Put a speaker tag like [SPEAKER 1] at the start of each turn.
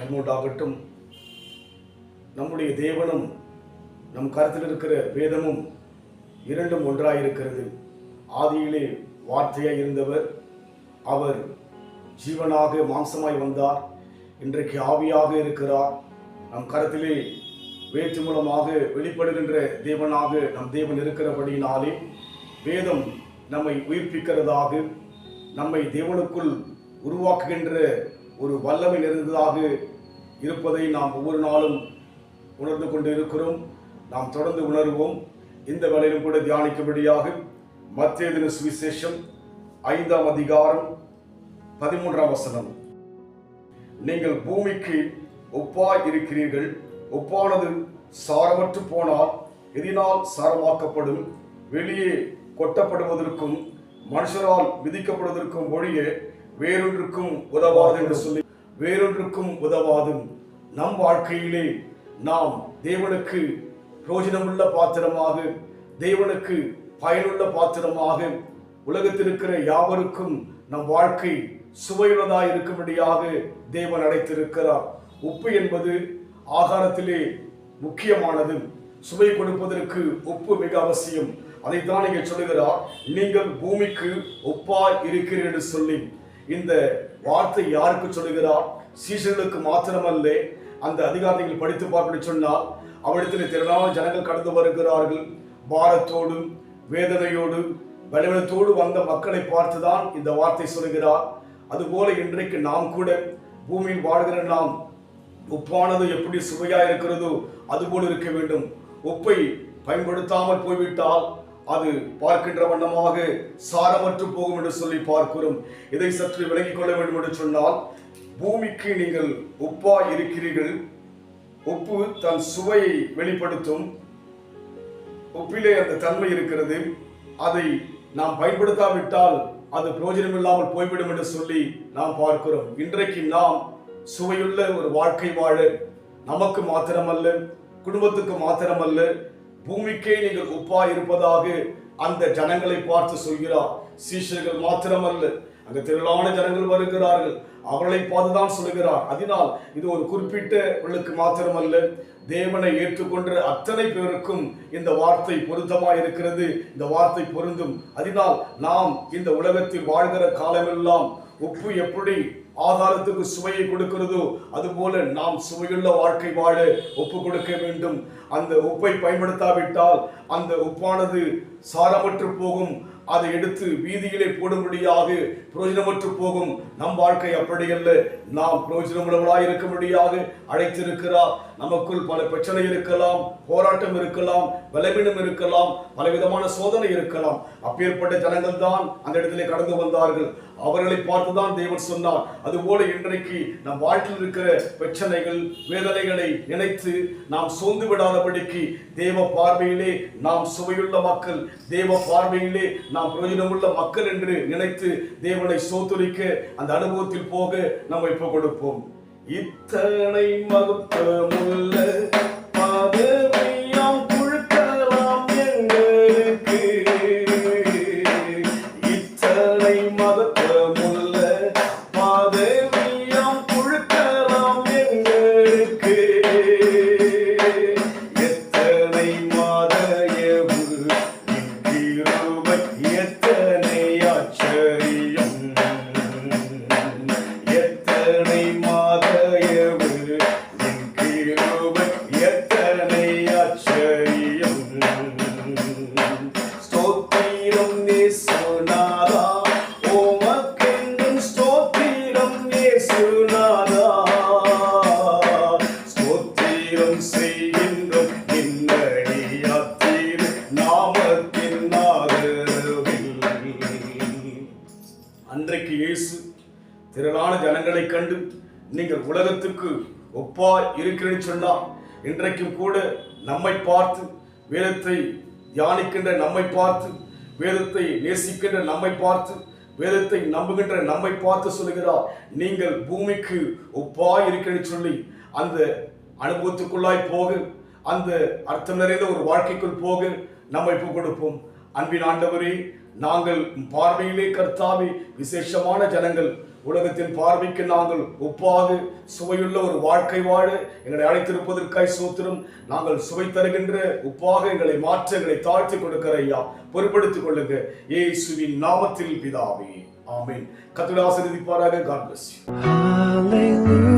[SPEAKER 1] மகிமுண்டாகட்டும். நம்முடைய தேவனும் நம் கருத்தில் இருக்கிற வேதமும் இரண்டும் ஒன்றாயிருக்கிறது. ஆதியிலே வார்த்தையாய் இருந்தவர், அவர் ஜீவனாக மாம்சமாய் வந்தார். இன்றைக்கு ஆவியாக இருக்கிறார். நம் கருத்திலே வேற்று மூலமாக வெளிப்படுகின்ற தேவனாக நம் தேவன் இருக்கிறபடியினாலே வேதம் நம்மை உயிர்ப்பிக்கிறதாக, நம்மை தேவனுக்குள் உருவாக்குகின்ற ஒரு வல்லமை நிறைந்ததாக இருப்பதை நாம் ஒவ்வொரு நாளும் உணர்ந்து கொண்டு இருக்கிறோம். நாம் தொடர்ந்து உணர்வோம். இந்த வேளையிலும் கூட தியானிக்கும்படியாக மத்தேயு சுவிசேஷம் 5ஆம் அதிகாரம் 13ஆம் வசனம். நீங்கள் பூமிக்கு ஒப்பாய் இருக்கிறீர்கள். ஒப்பானது சாரமற்று போனால் எதினால் சாரமாக்கப்படும்? வெளியே கொட்டப்படுவதற்கும் மனுஷரால் விதிக்கப்படுவதற்கும் ஒழிய வேறொன்றுக்கும் உதவாது என்று சொல்லி, வேறொன்றுக்கும் உதவாது. நம் வாழ்க்கையிலே நாம் தேவனுக்கு பிரயோஜனமுள்ள பாத்திரமாக, தேவனுக்கு பயனுள்ள பாத்திரமாக, உலகத்தில் இருக்கிற யாவருக்கும் நம் வாழ்க்கை சுவையுள்ளதாய் இருக்கும்படியாக தேவன் அழைத்திருக்கிறார். உப்பு என்பது ஆகாரத்திலே முக்கியமானது. சுவை கொடுப்பதற்கு உப்பு மிக அவசியம். அதைத்தான் இங்கே சொல்லுகிறார், நீங்கள் பூமிக்கு ஒப்பாய் இருக்கிறீர்கள் என்று சொல்லி. இந்த வார்த்தை யாருக்கு சொல்லுகிறார்? சீஷர்களுக்கு மாத்திரமல்ல. அந்த அதிகாரத்தை படித்து பார்க்க சொன்னால், அவரிடத்தில் திரளான ஜனங்கள் கடந்து வருகிறார்கள். பாரத்தோடு வேதனையோடு பலவீனத்தோடு வந்த மக்களை பார்த்துதான் இந்த வார்த்தை சொல்லுகிறார். அதுபோல இன்றைக்கு நாம் கூட பூமியில் வாழ்கிற நாம் உப்பானது எப்படி சுவையா இருக்கிறதோ அதுபோல் இருக்க வேண்டும். உப்பை பயன்படுத்தாமல் போய்விட்டால் அது பார்க்கின்ற வண்ணமாக சாரமற்று போகும் என்று சொல்லி பார்க்கிறோம். இதை சற்று விலகிக் கொள்ள வேண்டும் என்று சொன்னால், பூமிக்கு நீங்கள் உப்பாய் இருக்கிறீர்கள். உப்பு தன் சுவையை வெளிப்படுத்தும். உப்பிலே அந்த தன்மை இருக்கிறது. அதை நாம் பயன்படுத்தாவிட்டால் அது பிரயோஜனம் இல்லாமல் போய்விடும் என்று சொல்லி நாம் பார்க்கிறோம். இன்றைக்கு நாம் சுவையுள்ள ஒரு வாழ்க்கை வாழ நமக்கு மாத்திரமல்ல, குடும்பத்துக்கு மாத்திரமல்ல, பூமிக்கே நீங்கள் உப்பாய் இருப்பதாக அந்த ஜனங்களை பார்த்து சொல்கிறார். சீஷர்கள் மாத்திரமல்ல, அங்கு திரளான ஜனங்கள் வருகிறார்கள். அவர்களை பார்த்துதான் சொல்கிறார். அதனால் இது ஒரு குறிப்பிட்டவர்களுக்கு மாத்திரமல்ல, தேவனை ஏற்றுக்கொண்ட அத்தனை பேருக்கும் இந்த வார்த்தை பொருத்தமாய் இருக்கிறது. இந்த வார்த்தை பொருந்தும். அதனால் நாம் இந்த உலகத்தில் வாழ்கிற காலமெல்லாம் உப்பு எப்படி ஆகாரத்துக்கு சுவையை கொடுக்கிறதோ அதுபோல நாம் சுவையுள்ள வாழ்க்கை வாழ ஒப்பு கொடுக்க வேண்டும். அந்த உப்பை பயன்படுத்தாவிட்டால் அந்த உப்பானது சாரமற்று போகும். அதை எடுத்து வீதியிலே போடும்படியாக பிரயோஜனமற்று போகும். நம் வாழ்க்கை அப்படியல்ல. நாம் பிரயோஜனமுள்ளவர்களாய் இருக்கும்படியாக அழைத்திருக்கிறார். நமக்குள் பல பிரச்சனை இருக்கலாம், போராட்டம் இருக்கலாம், பலவீனம் இருக்கலாம், பலவிதமான சோதனை இருக்கலாம். அப்பேற்பட்ட ஜனங்கள் தான் அந்த இடத்திலே கடந்து வந்தார்கள். அவர்களை பார்த்துதான் தேவன் சொன்னார். அதுபோல இன்றைக்கு நம் வாழ்க்கையில் இருக்கிற பிரச்சனைகள், வேதனைகளை நினைத்து நாம் சோர்ந்து விடாதபடிக்கு தேவ பார்வையிலே நாம் சுவையுள்ள மக்கள், தேவ பார்வையிலே நாம் பிரயோஜனமுள்ள மக்கள் என்று நினைத்து தேவனை சோத்துரிக்க அந்த அனுபவத்தில் போக நம்ம இப்ப கொடுப்போம். இத்தனை மகத்துவமுள்ள பதவியாம் கொடுக்கலாம் எங்களுக்கு. இத்தனை மகத்துவமுள்ள பதவியாம் கொடுக்கலாம் எங்களுக்கு. எத்தனை மாதயவு எத்தனை ஆச்சரியம். எத்தனை மாதயவு எத்தனை ஆச்சரியம். ஸ்தோத்திரம் நேசுநாதா, உமக்கென்றும் ஸ்தோத்திரம் நேசுநாதா. ஸ்தோத்திரம் செய்கின்றோம் இன்னடியாத்தீர் நாமத்தின் ஆதரவில். அன்றைக்கு இயேசு திரளான ஜனங்களை கண்டு நீங்கள் உலகத்துக்கு ஒப்பாய் இருக்கிறேன்னு சொன்னார். இன்றைக்கும் கூட நம்மை பார்த்து, வேதத்தை தியானிக்கின்ற நம்மை பார்த்து, வேதத்தை நேசிக்கின்ற நம்மை பார்த்து, வேதத்தை நம்புகின்ற நம்மை பார்த்து சொல்கிறார், நீங்கள் பூமிக்கு ஒப்பாய் இருக்கிறேன்னு சொல்லி அந்த அனுபவத்துக்குள்ளாய் போக, அந்த அர்த்தம் நிறைந்த ஒரு வாழ்க்கைக்குள் போக நம்ம இப்போ கொடுப்போம். அன்பின் ஆண்டவரே, நாங்கள் பார்வையிலே கர்த்தாவே விசேஷமான ஜனங்கள். உலகத்தின் பார்வைக்கு நாங்கள் ஒப்பாக சுவையுள்ள ஒரு வாழ்க்கை வாழ எங்களை அழைத்திருப்பதற்காய் சோத்திரம். நாங்கள் சுவை தருகின்ற உப்பாக எங்களை மாற்ற எங்களை தாழ்த்தி கொடுக்கிற ஐயா, பொறுப்படுத்திக் கொள்ளுங்க இயேசுவின் நாமத்தில் பிதாவே, ஆமென். கர்த்தர் ஆசீர்வதிப்பாராக. God bless you.